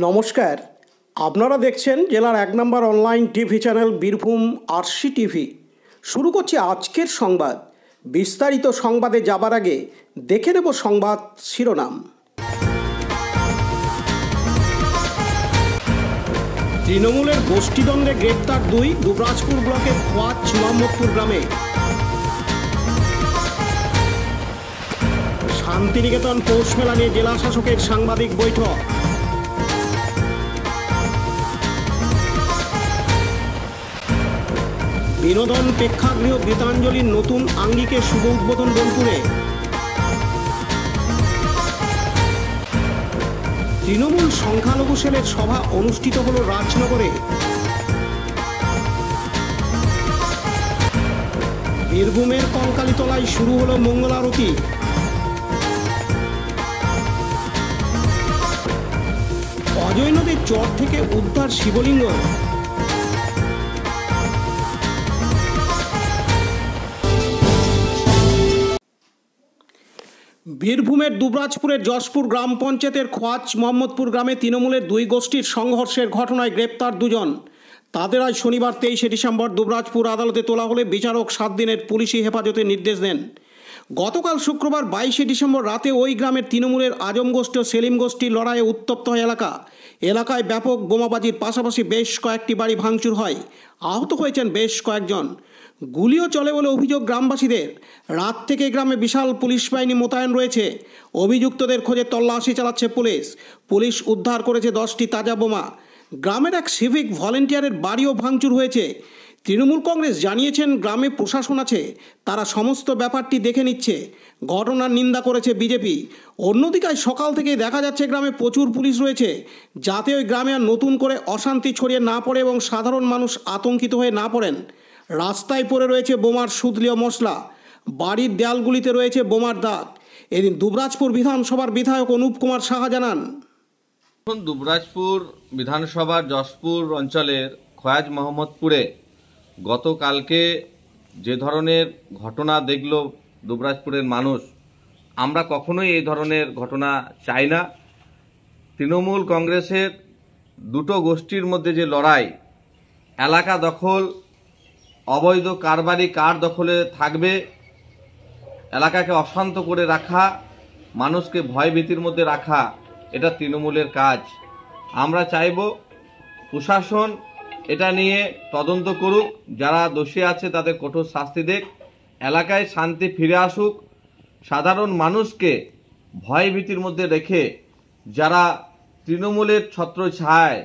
নমস্কার, আপনারা দেখছেন জেলার ১ নম্বর online TV channel Birbhum RC TV. শুরু করছি আজকের সংবাদ। বিস্তারিত সংবাদে যাবার আগে দেখে নেব সংবাদ শিরোনাম। তৃণমূলের গোষ্ঠীদ্বন্দ্বে গ্রেপ্তার দুই, দুবরাজপুর ব্লকের খোয়াজ মোহাম্মদপুর গ্রামে। শান্তিনিকেতন পৌষ মেলা নিয়ে জেলা শাসকের সাংবাদিক বৈঠক। বিনোদন প্রেক্ষাগৃহ গীতাঞ্জলির নতুন আঙ্গিকের শুভ উদ্বোধন বোলপুরে। তৃণমূল সংখ্যালঘু সেলের সভা অনুষ্ঠিত হল রাজনগরে। বীরভূমের কঙ্কালীতলায় শুরু হলো মঙ্গল আরতি। অজয় নদীর চর থেকে উদ্ধার শিবলিঙ্গ। বীরভূমের দুবরাজপুরের যশপুর গ্রাম পঞ্চায়েতের খোয়াজ মোহাম্মদপুর গ্রামে তৃণমূলের দুই গোষ্ঠীর সংঘর্ষের ঘটনায় গ্রেপ্তার দুজন। তাদের আজ শনিবার 23শে ডিসেম্বর দুবরাজপুর আদালতে তোলা হলে বিচারক 7 দিনের পুলিশি হেফাজতের নির্দেশ দেন। গতকাল শুক্রবার 22শে ডিসেম্বর রাতে ওই গ্রামের তৃণমূলের আজম গোষ্ঠী ও সেলিম গোষ্ঠীর লড়াইয়ে উত্তপ্ত হয় এলাকায় ব্যাপক বোমাবাজির পাশাপাশি বেশ কয়েকটি বাড়ি ভাঙচুর হয়। আহত হয়েছেন বেশ কয়েকজন। গুলিও চলে বলে অভিযোগ গ্রামবাসীদের। রাত থেকে গ্রামে বিশাল পুলিশ বাহিনী মোতায়েন রয়েছে। অভিযুক্তদের খোঁজে তল্লাশি চালাচ্ছে পুলিশ উদ্ধার করেছে 10টি তাজা বোমা। গ্রামের এক সিভিক ভলেন্টিয়ারের বাড়িও ভাঙচুর হয়েছে। তৃণমূল কংগ্রেস জানিয়েছেন গ্রামে প্রশাসন আছে, তারা সমস্ত ব্যাপারটি দেখে নিচ্ছে। ঘটনার নিন্দা করেছে বিজেপি। অন্যদিকে সকাল থেকে দেখা যাচ্ছে গ্রামে প্রচুর পুলিশ রয়েছে, যাতে ওই গ্রামে আর নতুন করে অশান্তি ছড়িয়ে না পড়ে এবং সাধারণ মানুষ আতঙ্কিত হয়ে না পড়েন। রাস্তায় পড়ে রয়েছে বোমার সুদলীয় মশলা, বাড়ির দেয়ালগুলিতে রয়েছে বোমার দাগ। এদিন দুবরাজপুর বিধানসভার বিধায়ক অনুপ কুমার সাহা জানান, দুবরাজপুর বিধানসভার যশপুর অঞ্চলের খোয়াজ মোহাম্মদপুরে গতকালকে যে ধরনের ঘটনা দেখল দুবরাজপুরের মানুষ, আমরা কখনোই এই ধরনের ঘটনা চাই না। তৃণমূল কংগ্রেসের দুটো গোষ্ঠীর মধ্যে যে লড়াই, এলাকা দখল, অবৈধ কারবারি কার দখলে থাকবে, এলাকাকে অশান্ত করে রাখা, মানুষকে ভয়ভীতির মধ্যে রাখা, এটা তৃণমূলের কাজ। আমরা চাইব প্রশাসন এটা নিয়ে তদন্ত করুক, যারা দোষী আছে তাদের কঠোর শাস্তি দেখ, এলাকায় শান্তি ফিরে আসুক। সাধারণ মানুষকে ভয়ভীতির মধ্যে রেখে যারা তৃণমূলের ছত্রছায়ায়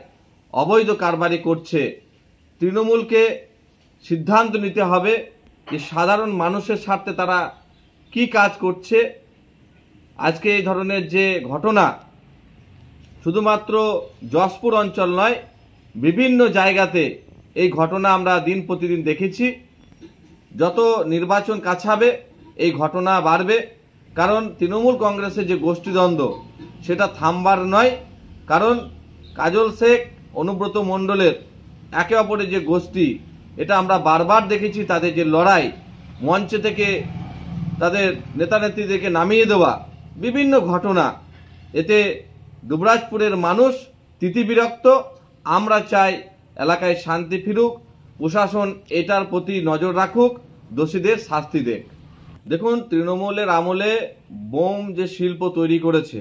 অবৈধ কারবারি করছে, তৃণমূলকে সিদ্ধান্ত নিতে হবে যে সাধারণ মানুষের স্বার্থে তারা কি কাজ করছে। আজকে এই ধরনের যে ঘটনা শুধুমাত্র যশপুর অঞ্চল নয়, বিভিন্ন জায়গাতে এই ঘটনা আমরা দিন প্রতিদিন দেখেছি। যত নির্বাচন কাছাবে এই ঘটনা বাড়বে, কারণ তৃণমূল কংগ্রেসের যে গোষ্ঠীদ্বন্দ্ব সেটা থামবার নয়। কারণ কাজল শেখ, অনুব্রত মণ্ডলের একে অপরের যে গোষ্ঠী, এটা আমরা বারবার দেখেছি। তাদের যে লড়াই, মঞ্চে থেকে তাদের নেতানেত্রীদেরকে নামিয়ে দেওয়া, বিভিন্ন ঘটনা, এতে দুবরাজপুরের মানুষ তিতিবিরক্ত। আমরা চাই এলাকায় শান্তি ফিরুক, প্রশাসন এটার প্রতি নজর রাখুক, দোষীদের শাস্তি দেখ। দেখুন, তৃণমূলের আমলে বোম যে শিল্প তৈরি করেছে,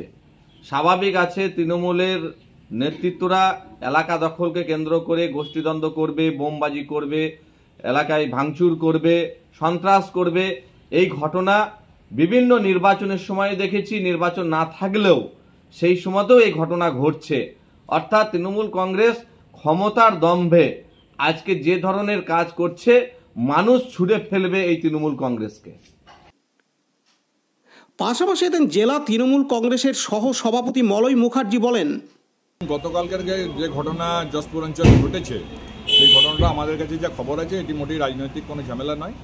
স্বাভাবিক আছে তৃণমূলের নেতৃত্বরা এলাকা দখলকে কেন্দ্র করে গোষ্ঠীদ্বন্দ্ব করবে, বোমবাজি করবে, এলাকায় ভাঙচুর করবে, সন্ত্রাস করবে। এই ঘটনা বিভিন্ন নির্বাচনের সময় দেখেছি, নির্বাচন না থাকলেও সেই সময়তেও এই ঘটনা ঘটছে। অর্থাৎ তৃণমূল কংগ্রেস ক্ষমতার দম্ভে আজকে যে ধরনের কাজ করছে, মানুষ ছুড়ে ফেলবে এই তৃণমূল কংগ্রেসকে। পাশাপাশি জেলা তৃণমূল কংগ্রেসের সহ সভাপতি মলয় মুখার্জি বলেন, গতকালকের যে ঘটনা যশপুর অঞ্চলে ঘটেছে, সেই ঘটনাটা আমাদের কাছে যা খবর আছে, এটি মোটেই রাজনৈতিক কোনো ঝামেলা নয়।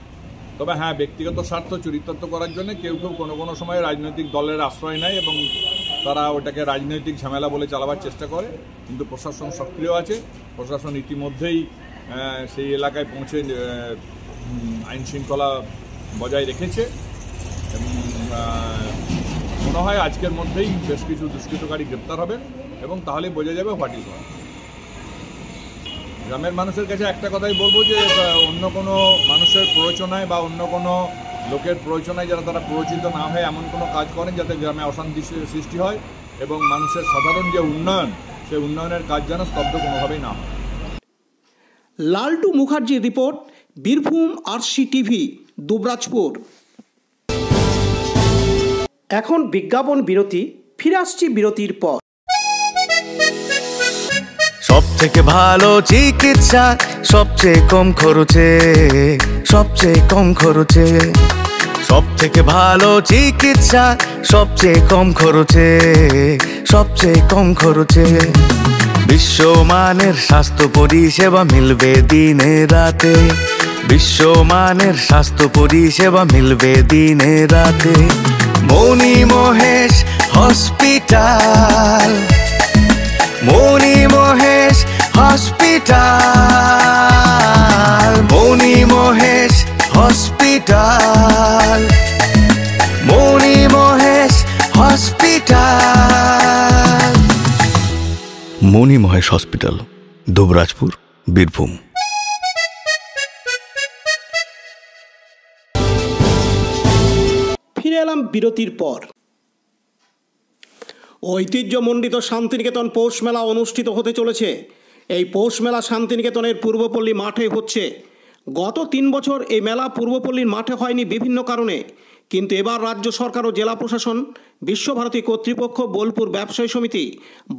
তবে হ্যাঁ, ব্যক্তিগত স্বার্থ চরিতার্থ করার জন্য কেউ কোনো সময় রাজনৈতিক দলের আশ্রয় নেয় এবং তারা ওটাকে রাজনৈতিক ঝামেলা বলে চালাবার চেষ্টা করে। কিন্তু প্রশাসন সক্রিয় আছে, প্রশাসন ইতিমধ্যেই সেই এলাকায় পৌঁছে আইন শৃঙ্খলা বজায় রেখেছে এবং মনে হয় আজকের মধ্যেই বেশ কিছু দুষ্কৃতকারী গ্রেপ্তার হবেন এবং তাহলে বোঝা যাবে হোয়াট ইজ হোয়াট। গ্রামের মানুষের কাছে একটা কথাই বলবো যে অন্য কোনো মানুষের প্ররোচনায় বা অন্য কোনো লোকের প্ররোচনায় যারা তারা প্ররোচিত না হয়ে এমন কোনো কাজ করেন যাতে গ্রামে অশান্তি সৃষ্টি হয় এবং মানুষের সাধারণ যে উন্নয়ন সেই উন্নয়নের কাজ যেন স্তব্ধ কোনোভাবেই না হয়। লালটু মুখার্জির রিপোর্ট, বীরভূম RCTV, দুবরাজপুর। এখন বিজ্ঞাপন বিরতি, ফিরে আসছি বিরতির পর। সব থেকে ভালো চিকিৎসা সবচেয়ে কম খরচে, সবচেয়ে কম খরচে। সব থেকে ভালো চিকিৎসা সবচেয়ে কম খরচে, সবচেয়ে কম খরচে। বিশ্বমানের স্বাস্থ্য পরিষেবা মিলবে দিনে রাতে, বিশ্বমানের স্বাস্থ্য পরিষেবা মিলবে দিনে রাতে। মণি মহেশ হসপিটাল, মণি মহেশ হসপিটাল, মণি মহেশ হসপিটাল, মণি মহেশ হসপিটাল। মণি মহেশ হসপিটাল, দুবরাজপুর, বীরভূম। ফিরে এলাম বিরতির পর। ঐতিহ্যমণ্ডিত শান্তিনিকেতন পৌষ মেলা অনুষ্ঠিত হতে চলেছে। এই পৌষ মেলা শান্তিনিকেতনের পূর্বপল্লী মাঠে হচ্ছে। গত 3 বছর এই মেলা পূর্বপল্লীর মাঠে হয়নি বিভিন্ন কারণে, কিন্তু এবার রাজ্য সরকার ও জেলা প্রশাসন, বিশ্বভারতী কর্তৃপক্ষ, বোলপুর ব্যবসায়ী সমিতি,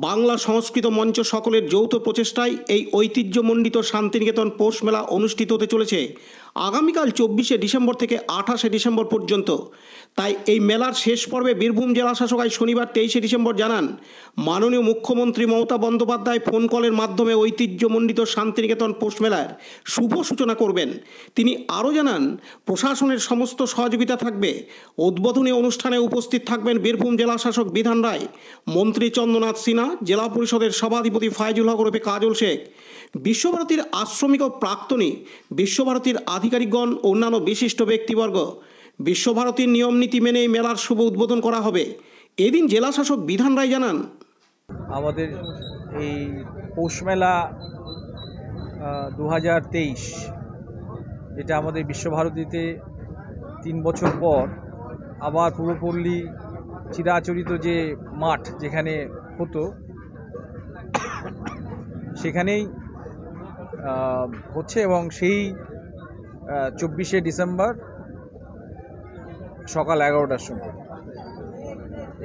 বাংলা সংস্কৃত মঞ্চ সকলের যৌথ প্রচেষ্টায় এই ঐতিহ্যমণ্ডিত শান্তিনিকেতন পৌষ মেলা অনুষ্ঠিত হতে চলেছে আগামীকাল 24শে ডিসেম্বর থেকে 28শে ডিসেম্বর পর্যন্ত। তাই এই মেলার শেষ পর্বে বীরভূম জেলা শাসক আজ শনিবার 23শে ডিসেম্বর জানান, মাননীয় মুখ্যমন্ত্রী মমতা বন্দ্যোপাধ্যায় ফোন কলের মাধ্যমে ঐতিহ্যমণ্ডিত শান্তিনিকেতন পৌষ মেলার শুভ সূচনা করবেন। তিনি আরও জানান, প্রশাসনের সমস্ত সহযোগিতা থাকবে। উদ্বোধনী অনুষ্ঠানে উপস্থিত থাকবেন বীরভূম জেলা শাসক বিধান রায়, মন্ত্রী চন্দ্রনাথ সিনহা, জেলা পরিষদের সভাধিপতি ফাইজুল হক ওরফে কাজল শেখ, বিশ্বভারতীর আশ্রমিক ও প্রাক্তনী, বিশ্বভারতীর আধিকারিকগণ, অন্যান্য বিশিষ্ট ব্যক্তিবর্গ। বিশ্বভারতীর নিয়ম নীতি মেনে এই মেলার শুভ উদ্বোধন করা হবে। এদিন জেলা শাসক বিধান রায় জানান, আমাদের এই পৌষ মেলা 2023 যেটা আমাদের বিশ্বভারতীতে 3 বছর পর আবার পূর্বপল্লী চিরাচরিত যে মাঠ যেখানে হতো সেখানেই হচ্ছে এবং সেই 24শে ডিসেম্বর সকাল 11টার সময়,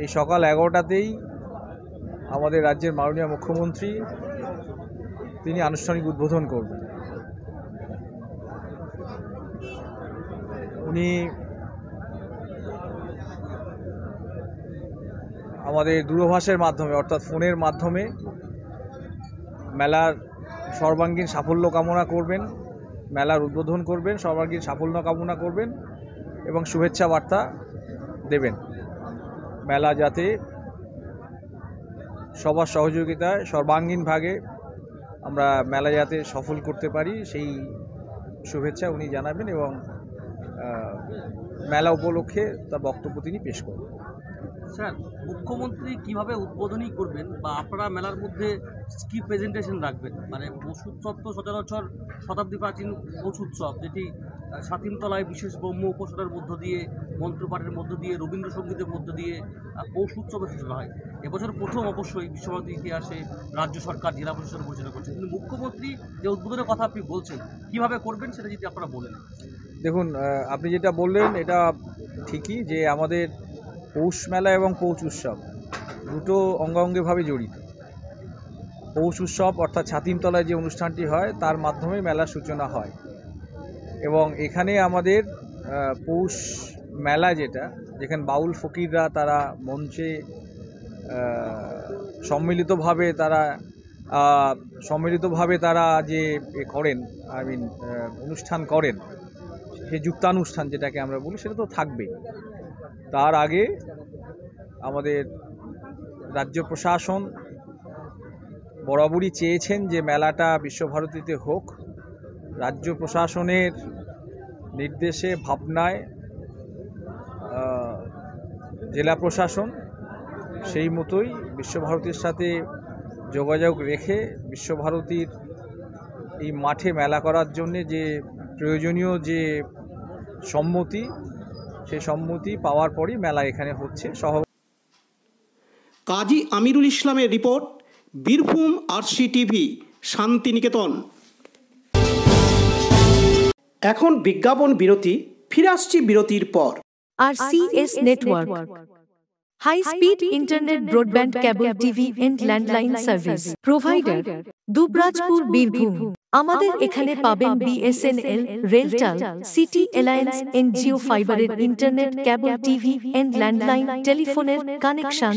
এই সকাল 11টাতেই আমাদের রাজ্যের মাননীয় মুখ্যমন্ত্রী তিনি আনুষ্ঠানিক উদ্বোধন করবেন। উনি আমাদের দূরভাষের মাধ্যমে অর্থাৎ ফোনের মাধ্যমে মেলার সর্বাঙ্গীন সাফল্য কামনা করবেন, মেলার উদ্বোধন করবেন, সর্বাঙ্গীন সাফল্য কামনা করবেন এবং শুভেচ্ছা বার্তা দেবেন। মেলা যাতে সবার সহযোগিতায় সর্বাঙ্গীনভাবে আমরা মেলা যাতে সফল করতে পারি সেই শুভেচ্ছা উনি জানাবেন এবং মেলা উপলক্ষে তার বক্তব্য তিনি পেশ করবেন। স্যার, মুখ্যমন্ত্রী কিভাবে উদ্বোধনী করবেন বা আপনারা মেলার মধ্যে কি প্রেজেন্টেশন রাখবেন? মানে পশু উৎসব তো সচরাচর শতাব্দী প্রাচীন পশু উৎসব, যেটি স্বাধীনতলায় বিশেষ ব্রহ্ম উপাসনার মধ্য দিয়ে, মন্ত্রপাঠের মধ্য দিয়ে, রবীন্দ্রসঙ্গীতের মধ্য দিয়ে পৌষ উৎসবের সূচনা হয়। এবছর প্রথম অবশ্যই বিশ্বভারতীর ইতিহাসে রাজ্য সরকার জেলা প্রশাসন পরিচালনা করছে, কিন্তু মুখ্যমন্ত্রী যে উদ্বোধনের কথা আপনি বলছেন কীভাবে করবেন সেটা যদি আপনারা বলেন। দেখুন, আপনি যেটা বললেন এটা ঠিকই যে আমাদের পৌষ মেলা এবং পৌষ উৎসব দুটো অঙ্গাঙ্গিভাবে জড়িত। পৌষ উৎসব অর্থাৎ ছাতিমতলায় যে অনুষ্ঠানটি হয় তার মাধ্যমে মেলার সূচনা হয় এবং এখানে আমাদের পৌষ মেলা যেখানে বাউল ফকিররা তারা মঞ্চে সম্মিলিতভাবে তারা যে করেন অনুষ্ঠান করেন, সেই যুক্তানুষ্ঠান যেটাকে আমরা বলি সেটা তো থাকবেই। তার আগে আমাদের রাজ্য প্রশাসন বরাবরই চেয়েছেন যে মেলাটা বিশ্বভারতীতে হোক। রাজ্য প্রশাসনের নির্দেশে ভাবনায় জেলা প্রশাসন সেই মতোই বিশ্বভারতীর সাথে যোগাযোগ রেখে বিশ্বভারতীর এই মাঠে মেলা করার জন্যে যে প্রয়োজনীয় যে সম্মতি, সেই সম্মতি পাওয়ার পরই মেলা এখানে হচ্ছে। কাজী আমিরুল ইসলামের রিপোর্ট, বীরভূম RCTV, শান্তিনিকেতন। এখন বিজ্ঞাপন বিরতি, ফিরে আসছি বিরতির পর। RCS Network, high speed internet, broadband, cable TV and landline service provider, Dubrajpur, Birbhum. আমাদের এখানে পাবেন BSNL, RailTel, city alliance and Jio ফাইবারের internet, cable TV and landline টেলিফোনের কানেকশন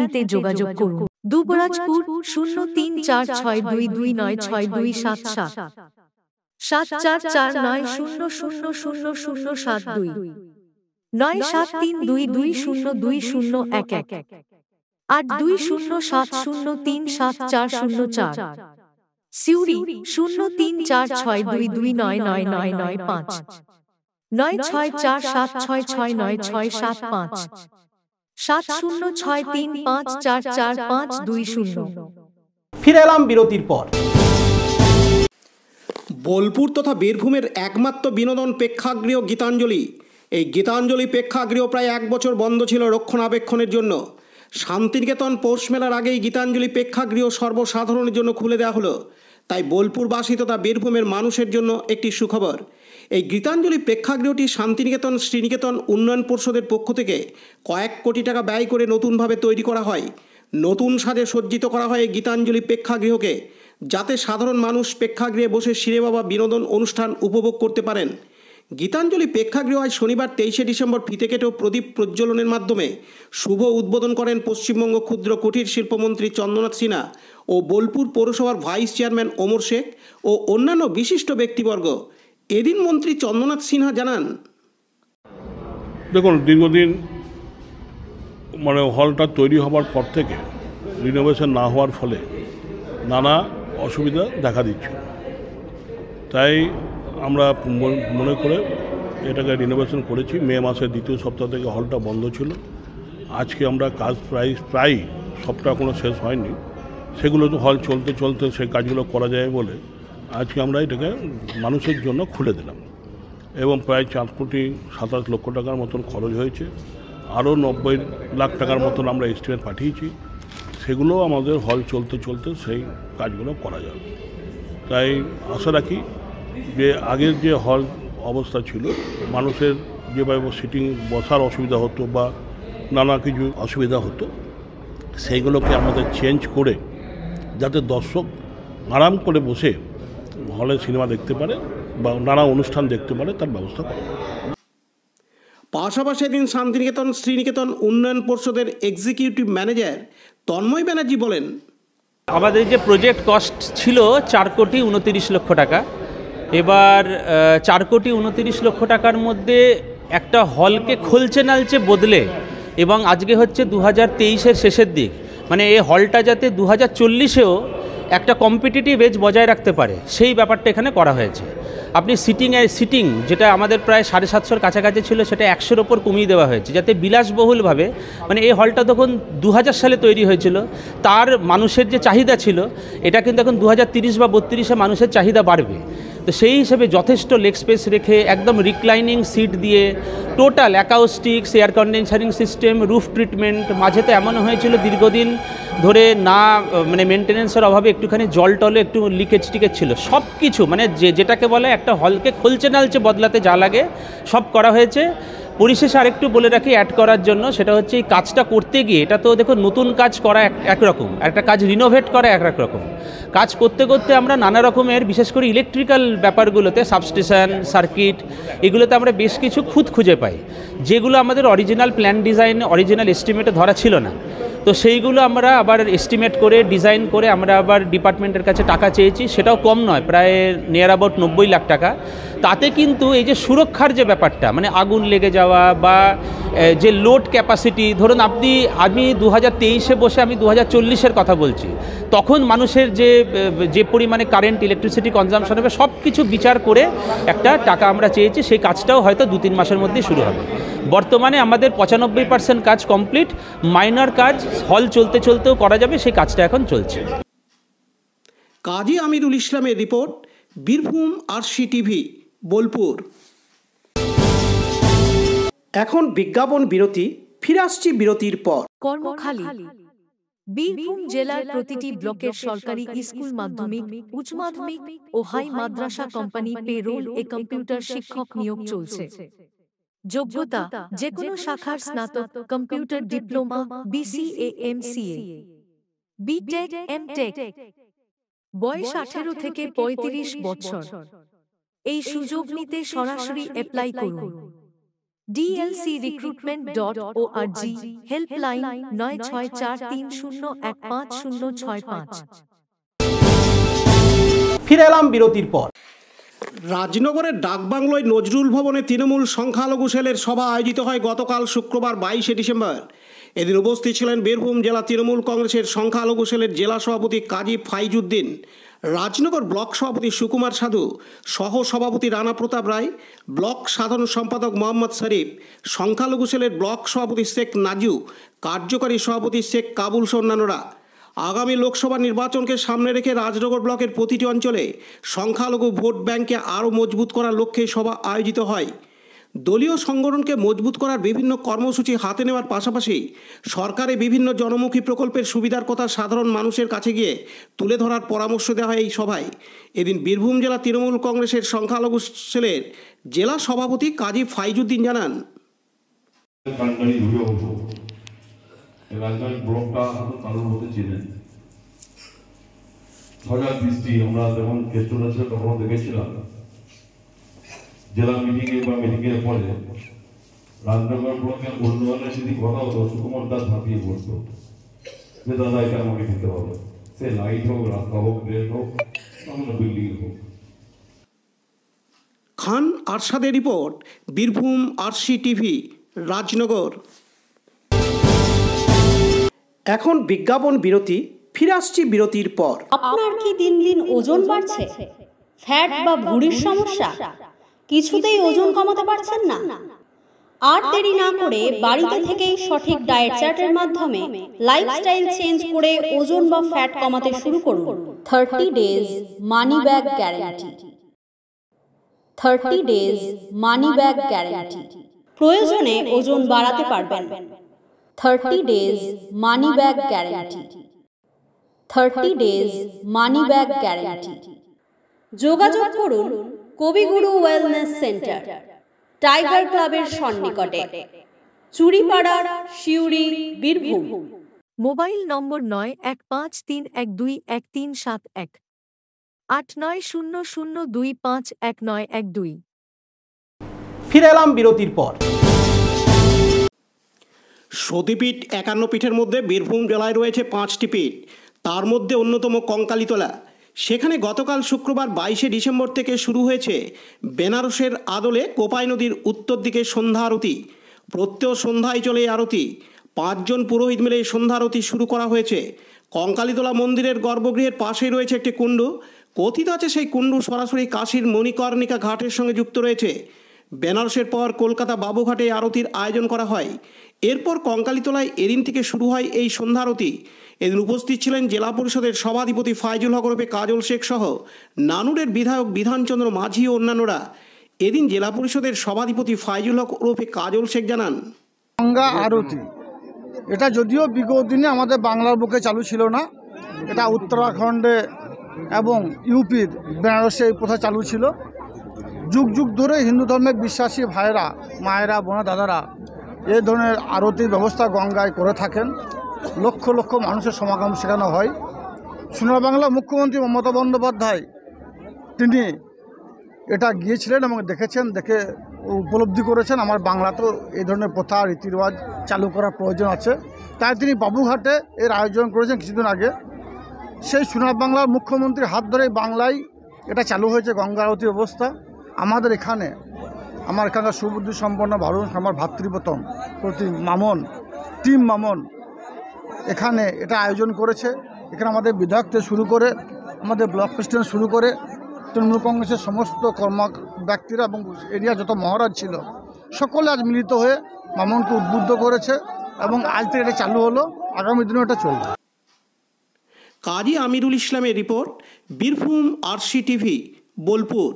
নিতে যোগাযোগ করুন। দুবরাজপুর 034622962777 7449000072 9732202011 8207037404। সিউড়ি 034622999995 9647669665 7063544520। ফিরে এলাম বিরতির পর। বোলপুর তথা বীরভূমের একমাত্র বিনোদন প্রেক্ষাগৃহ গীতাঞ্জলি। এই গীতাঞ্জলি প্রেক্ষাগৃহ প্রায় 1 বছর বন্ধ ছিল রক্ষণাবেক্ষণের জন্য। শান্তিনিকেতন পৌষ মেলার আগেই গীতাঞ্জলি প্রেক্ষাগৃহ সর্বসাধারণের জন্য খুলে দেওয়া হলো। তাই বোলপুরবাসী তথা বীরভূমের মানুষের জন্য একটি সুখবর। এই গীতাঞ্জলি প্রেক্ষাগৃহটি শান্তিনিকেতন শ্রীনিকেতন উন্নয়ন পর্ষদের পক্ষ থেকে কয়েক কোটি টাকা ব্যয় করে নতুনভাবে তৈরি করা হয়। নতুন সাজে সজ্জিত করা হয় এই গীতাঞ্জলি প্রেক্ষাগৃহকে, যাতে সাধারণ মানুষ প্রেক্ষাগৃহে বসে সিনেমা বা বিনোদন অনুষ্ঠান উপভোগ করতে পারেন। গীতাঞ্জলি প্রেক্ষাগৃহ আজ শনিবার 23শে ডিসেম্বর ফিতে কেটে প্রদীপ প্রজ্বলনের মাধ্যমে শুভ উদ্বোধন করেন পশ্চিমবঙ্গ ক্ষুদ্র কুটির শিল্পমন্ত্রী চন্দ্রনাথ সিনহা ও বোলপুর পৌরসভার ভাইস চেয়ারম্যান ওমর শেখ ও অন্যান্য বিশিষ্ট ব্যক্তিবর্গ। এদিন মন্ত্রী চন্দ্রনাথ সিনহা জানান, দেখুন, দীর্ঘদিন হলটা তৈরি হওয়ার পর থেকে রিনোভেশন না হওয়ার ফলে নানা অসুবিধা দেখা দিচ্ছে। তাই আমরা মনে করে এটাকে রিনোভেশন করেছি। মে মাসের 2য় সপ্তাহ থেকে হলটা বন্ধ ছিল। আজকে আমরা কাজ প্রায় সবটা এখনো শেষ হয়নি, সেগুলো তো হল চলতে চলতে সেই কাজগুলো করা যায় বলে আজকে আমরা এটাকে মানুষের জন্য খুলে দিলাম। এবং প্রায় 4,27 লক্ষ টাকার মতন খরচ হয়েছে। আরও 90 লাখ টাকার মতন আমরা এস্টিমেট পাঠিয়েছি। সেগুলো আমাদের হল চলতে চলতে সেই কাজগুলো করা যাবে। তাই আশা রাখি যে আগের যে হল অবস্থা ছিল, মানুষের যেভাবে বসার অসুবিধা হতো বা নানা কিছু অসুবিধা হতো, সেইগুলোকে আমাদের চেঞ্জ করে যাতে দর্শক আরাম করে বসে হলে সিনেমা দেখতে পারে বা নানা অনুষ্ঠান দেখতে পারে, তার ব্যবস্থা করা। পাশাপাশি এদিন শান্তিনিকেতন শ্রীনিকেতন উন্নয়ন পর্ষদের এক্সিকিউটিভ ম্যানেজার তন্ময় ব্যানার্জি বলেন, আমাদের যে প্রজেক্ট কস্ট ছিল 4,29 লক্ষ টাকা। এবার 4,29 লক্ষ টাকার মধ্যে একটা হলকে খুলছে নালচে বদলে, এবং আজকে হচ্ছে 2023-এর শেষের দিক, এই হলটা যাতে 2040-এও একটা কম্পিটিটিভ এজ বজায় রাখতে পারে, সেই ব্যাপারটা এখানে করা হয়েছে। আপনি সিটিং যেটা আমাদের প্রায় 750-র কাছাকাছি ছিল, সেটা 100-র ওপর কমিয়ে দেওয়া হয়েছে, যাতে বিলাসবহুলভাবে এই হলটা তখন 2000 সালে তৈরি হয়েছিল, তার মানুষের যে চাহিদা ছিল, এটা কিন্তু এখন 2030 বা 32-এ মানুষের চাহিদা বাড়বে। তো সেই হিসেবে যথেষ্ট লেগ স্পেস রেখে একদম রিক্লাইনিং সিট দিয়ে total acoustics, air conditioning system, roof treatment, মাঝে তো এমন হয়েছিল দীর্ঘদিন ধরে না মেনটেন্যান্সের অভাবে একটুখানি জল টলে একটু লিকেজ টিকেজ ছিল। সব কিছু যেটাকে বলে একটা হলকে খুলছে নালচে বদলাতে যা লাগে সব করা হয়েছে। পরিশেষে আরেকটু বলে রাখি অ্যাড করার জন্য, সেটা হচ্ছে এই কাজটা করতে গিয়ে, এটা তো দেখো নতুন কাজ করা একরকম, একটা কাজ রিনোভেট করা এক রকম। কাজ করতে করতে আমরা নানা রকমের, বিশেষ করে ইলেকট্রিক্যাল ব্যাপারগুলোতে, সাবস্টেশন, সার্কিট, এগুলোতে আমরা বেশ কিছু খুঁজে পাই, যেগুলো আমাদের অরিজিনাল প্ল্যান ডিজাইন, অরিজিনাল এস্টিমেটে ধরা ছিল না। তো সেইগুলো আমরা আবার এস্টিমেট করে, ডিজাইন করে আমরা আবার ডিপার্টমেন্টের কাছে টাকা চেয়েছি, সেটাও কম নয়, প্রায় নিয়ার অ্যাবাউট 90 লাখ টাকা। তাতে কিন্তু এই যে সুরক্ষার যে ব্যাপারটা, মানে আগুন লেগে যাওয়া বা যে লোড ক্যাপাসিটি, ধরুন আমি 2023-এ বসে আমি 2040-এর কথা বলছি, তখন মানুষের যে পরিমাণে কারেন্ট ইলেকট্রিসিটি কনজামশন হবে সব কিছু বিচার করে একটা টাকা আমরা চেয়েছি, সেই কাজটাও হয়তো 2-3 মাসের মধ্যেই শুরু হবে। বর্তমানে আমাদের 95% কাজ কমপ্লিট, মাইনর কাজ হল চলতে চলতেও করা যাবে, সেই কাজটা এখন চলছে। কাজী আমিরুল ইসলামের report, Birbhum RC TV, Bolpur. এখন বিজ্ঞাপন বিরতি, ফিরে আসছি বিরতির পর। কর্মখালী বীরভূম জেলার প্রতিটি ব্লকের সরকারি স্কুল, মাধ্যমিক, উচ্চ মাধ্যমিক ও হাই মাদ্রাসা কোম্পানি পেরোল এ কম্পিউটার শিক্ষক নিয়োগ চলছে। যোগ্যতা যেকোনো শাখার স্নাতক, computer diploma, BCA, MCA, BTech, MTech. বয়স 18 থেকে 35 বছর। এই সুযোগ নিতে সরাসরি অ্যাপ্লাই করুন। dlcrecruitment.org, helpline 9643015065। ফিরে এলাম বিরতির পর। রাজনগরের ডাকবাংলোয় নজরুল ভবনে তৃণমূল সংখ্যালঘু সেলের সভা আয়োজিত হয় গতকাল শুক্রবার 22শে ডিসেম্বর। এদিন উপস্থিত ছিলেন বীরভূম জেলা তৃণমূল কংগ্রেসের সংখ্যালঘু সেলের জেলা সভাপতি কাজী ফাইজউদ্দিন, রাজনগর ব্লক সভাপতি সুকুমার সাধু, সহ সভাপতি রানা প্রতাপ রায়, ব্লক সাধারণ সম্পাদক মোহাম্মদ শরীফ, সংখ্যালঘু সেলের ব্লক সভাপতি শেখ নাজু, কার্যকারী সভাপতি শেখ কাবুল সহ অন্যান্যরা। আগামী লোকসভা নির্বাচনকে সামনে রেখে রাজনগর ব্লকের প্রতিটি অঞ্চলে সংখ্যালঘু ভোট ব্যাংককে আরও মজবুত করার লক্ষ্যে সভা আয়োজিত হয়। দলীয় সংগঠনকে মজবুত করার বিভিন্ন কর্মসূচি হাতে নেওয়ার পাশাপাশি সরকারের বিভিন্ন জনমুখী প্রকল্পের সুবিধার কথা সাধারণ মানুষের কাছে গিয়ে তুলে ধরার পরামর্শ দেওয়া হয় এই সভায়। এদিন বীরভূম জেলা তৃণমূল কংগ্রেসের সংখ্যালঘু সেলের জেলা সভাপতি কাজী ফাইজউদ্দিন জানান, জেলা মিটিংয়ে বা মিটিংয়ের পরে রাজনগর ব্লকের উন্নয়নের যদি কথা হতো, সুকুমার দাস ঝাঁপিয়ে পড়তো যে দাদা এটা আমাকে দিতে হবে, সে লাইট হোক, রাস্তা হোক, ড্রেন হোক, বিল্ডিং হোক। খান আরশাদের report, Birbhum RC TV, Rajnagar. এখন বিজ্ঞাপন বিরতি, ফিরে আসছি বিরতির পর। আপনার কি দিন দিন ওজন বাড়ছে? ফ্যাট বা ভুঁড়ির সমস্যা? কিছুতেই ওজন কমাতে পারছেন না? আর দেরি না করে বাড়িতে থেকেই সঠিক ডায়েট চার্টের মাধ্যমে লাইফস্টাইল চেঞ্জ করে ওজন বা ফ্যাট কমাতে শুরু করুন। 30 days money back guarantee. 30 days money back guarantee. প্রয়োজনে ওজন বাড়াতে পারবেন। 30 days money back guarantee. 30 days money back guarantee. যোগাযোগ করুন কবিগুরু ওয়েলনেস সেন্টার, টাইগার ক্লাবের সন্নিকটে, চুরিপাড়া, শিউরি, বীরভূম। মোবাইল নম্বর 9153121371, 8900251912। ফিরে এলাম বিরতির পর। সতীপীঠ 51 পীঠের মধ্যে বীরভূম জেলায় রয়েছে 5টি পীঠ, তার মধ্যে অন্যতম কঙ্কালীতলা। সেখানে গতকাল শুক্রবার 22শে ডিসেম্বর থেকে শুরু হয়েছে বেনারসের আদলে কোপাই নদীর উত্তর দিকে সন্ধ্যা আরতি। প্রত্যহ সন্ধ্যায় চলে এই আরতি। 5 জন পুরোহিত মিলে এই সন্ধ্যা আরতি শুরু করা হয়েছে। কঙ্কালীতলা মন্দিরের গর্ভগৃহের পাশেই রয়েছে একটি কুণ্ড। কথিত আছে সেই কুণ্ড সরাসরি কাশীর মণিকর্ণিকা ঘাটের সঙ্গে যুক্ত রয়েছে। বেনারসের পর কলকাতা বাবুঘাটে আরতির আয়োজন করা হয়। এরপর কঙ্কালীতলায় এদিন থেকে শুরু হয় এই সন্ধ্যা আরতি। এদিন উপস্থিত ছিলেন জেলা পরিষদের সভাধিপতি ফাইজুল হক ওরফে কাজল শেখ সহ নানুরের বিধায়ক বিধানচন্দ্র মাঝি ও অন্যান্যরা। এদিন জেলা পরিষদের সভাধিপতি ফাইজুল হক ওরফে কাজল শেখ জানান, গঙ্গা আরতি এটা যদিও বিগত দিনে আমাদের বাংলার বুকে চালু ছিল না, এটা উত্তরাখণ্ডে এবং ইউপির বেনারসে এই প্রথা চালু ছিল। যুগ যুগ ধরে হিন্দু ধর্মের বিশ্বাসী ভাইয়েরা, মায়েরা, বোনা, দাদারা এই ধরনের আরতির ব্যবস্থা গঙ্গায় করে থাকেন। লক্ষ লক্ষ মানুষের সমাগম সেখানে হয়। সোনার বাংলা মুখ্যমন্ত্রী মমতা বন্দ্যোপাধ্যায় তিনি এটা গিয়েছিলেন এবং দেখেছেন, দেখে উপলব্ধি করেছেন আমার বাংলাতেও এই ধরনের প্রথা রীতিরেওয়াজ চালু করার প্রয়োজন আছে। তাই তিনি বাবুঘাটে এর আয়োজন করেছেন কিছুদিন আগে। সেই সোনার বাংলার মুখ্যমন্ত্রীর হাত ধরেই বাংলায় এটা চালু হয়েছে গঙ্গা আরতি ব্যবস্থা। আমাদের এখানে আমার এখানকার সুবুদ্ধি সম্পন্ন মানুষ, আমার ভাতৃপ্রতম প্রতি মামন, টিম মামন এখানে এটা আয়োজন করেছে। এখানে আমাদের বিধায়ক থেকে শুরু করে আমাদের ব্লক প্রেসিডেন্ট শুরু করে তৃণমূল কংগ্রেসের সমস্ত ব্যক্তিরা এবং এরিয়া যত মহারাজ ছিল সকলে আজ মিলিত হয়ে মামনকে উদ্বুদ্ধ করেছে এবং আজ থেকে এটা চালু হলো, আগামী দিনেও এটা চলবে। কাজী আমিরুল ইসলামের রিপোর্ট, বীরভূম RCTV, বোলপুর।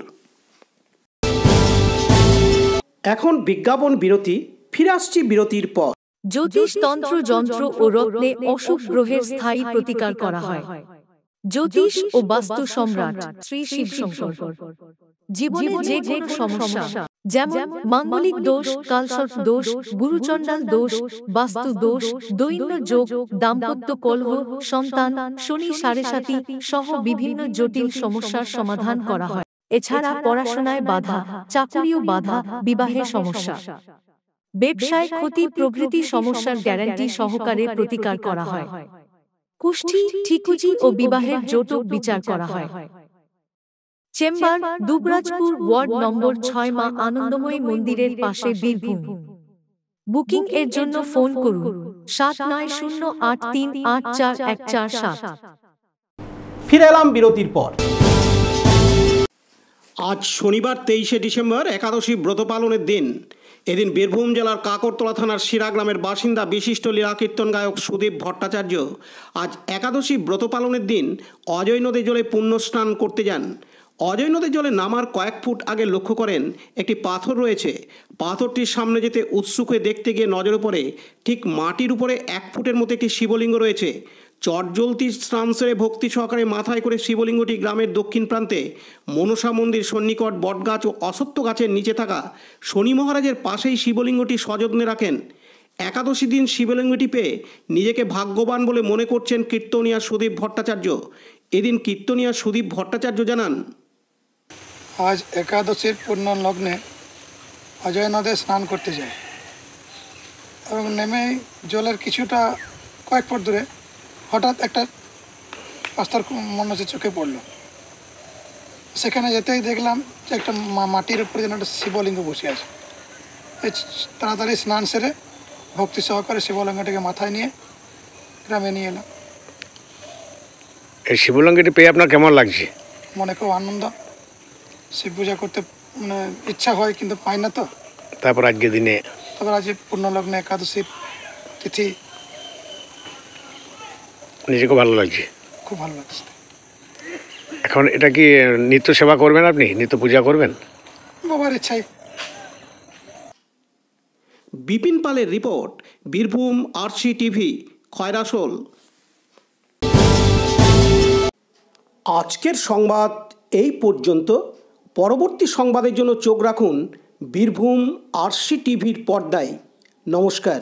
এখন বিজ্ঞাপন বিরতি, ফিরে আসছি বিরতির পর। জ্যোতিষ তন্ত্র যন্ত্র ও রত্নে অশুভ গ্রহের স্থায়ী প্রতিকার করা হয়। জ্যোতিষ ও বাস্তু সম্রাট শ্রী শিবশঙ্কর। জীবনে যে কোনো সমস্যা যেমন মাঙ্গলিক দোষ, কালসর্প দোষ, গুরুচণ্ডাল দোষ, বাস্তু দোষ, দৈন্য যোগ, দাম্পত্য কলহ, সন্তান, শনি সাড়েসাতি সহ বিভিন্ন জটিল সমস্যার সমাধান করা হয়। এছাড়া পড়াশোনায় বাধা, চাকুরিও বাধা, বিবাহে সমস্যা, ব্যবসায় ক্ষতি প্রভৃতি সমস্যার গ্যারান্টি সহকারে প্রতিকার করা হয়। কুষ্ঠি, ঠিকুজি ও বিবাহের জটক বিচার করা হয়। চেম্বার দুবরাজপুর, ওয়ার্ড নম্বর 6, মা আনন্দময়ী মন্দিরের পাশে, বীরভূম। বুকিং এর জন্য ফোন করুন 7908384147। ফিরে এলাম বিরতির পর। আজ শনিবার 23শে ডিসেম্বর, একাদশী ব্রত পালনের দিন। এদিন বীরভূম জেলার কাকরতলা থানার শিরা গ্রামের বাসিন্দা বিশিষ্ট লীলা কীর্তন গায়ক সুদীপ ভট্টাচার্য আজ একাদশী ব্রত পালনের দিন অজয় নদীর জলে পুণ্য স্নান করতে যান। অজয় নদীর জলে নামার কয়েক ফুট আগে লক্ষ্য করেন একটি পাথর রয়েছে। পাথরটির সামনে যেতে উৎসুক হয়ে দেখতে গিয়ে নজরে পড়ে ঠিক মাটির উপরে 1 ফুটের মতো একটি শিবলিঙ্গ রয়েছে। চটজলতি স্নান সেরে ভক্তি সহকারে মাথায় করে শিবলিঙ্গটি গ্রামের দক্ষিণ প্রান্তে মনসা মন্দির সন্নিকট বটগাছ ও অশ্বত্থ গাছের নিচে থাকা শনি মহারাজের পাশেই শিবলিঙ্গটি সযত্নে রাখেন। একাদশী দিন শিবলিঙ্গটি পেয়ে নিজেকে ভাগ্যবান বলে মনে করছেন কীর্তনিয়া সুদীপ ভট্টাচার্য। এদিন কীর্তনিয়া সুদীপ ভট্টাচার্য জানান, আজ একাদশীর পূর্ণ লগ্নে অজয় নদে স্নান করতে যাই এবং নেমেই জলের কিছুটা কয়েক ফুট দূরে হঠাৎ একটা পাথর মনে হচ্ছে চোখে পড়লো। সেখানে যেতেই দেখলাম যে একটা মাটির উপরে যেন একটা শিবলিঙ্গ বসে আছে। তাড়াতাড়ি স্নান সেরে ভক্তি সহকারে শিবলিঙ্গটাকে মাথায় নিয়ে গ্রামে নিয়ে এলাম। এই শিবলিঙ্গটি পেয়ে আপনার কেমন লাগছে? মনে খুব আনন্দ। শিব পূজা করতে মানে ইচ্ছা হয় কিন্তু পাই না তো। তারপর আজকের দিনে আজকে পূর্ণলগ্নে একাদশীর তিথি, নিজেকে ভালো লাগছে, খুব ভালো লাগছে। এখন এটা কি নিত্য সেবা করবেন আপনি? নিত্য পূজা করবেন? বাবার ইচ্ছাই। বিপিন পালের রিপোর্ট, বীরভূম RCTV, খয়রাসোল। আজকের সংবাদ এই পর্যন্ত। পরবর্তী সংবাদের জন্য চোখ রাখুন বীরভূম RCTVর পর্দায়। নমস্কার।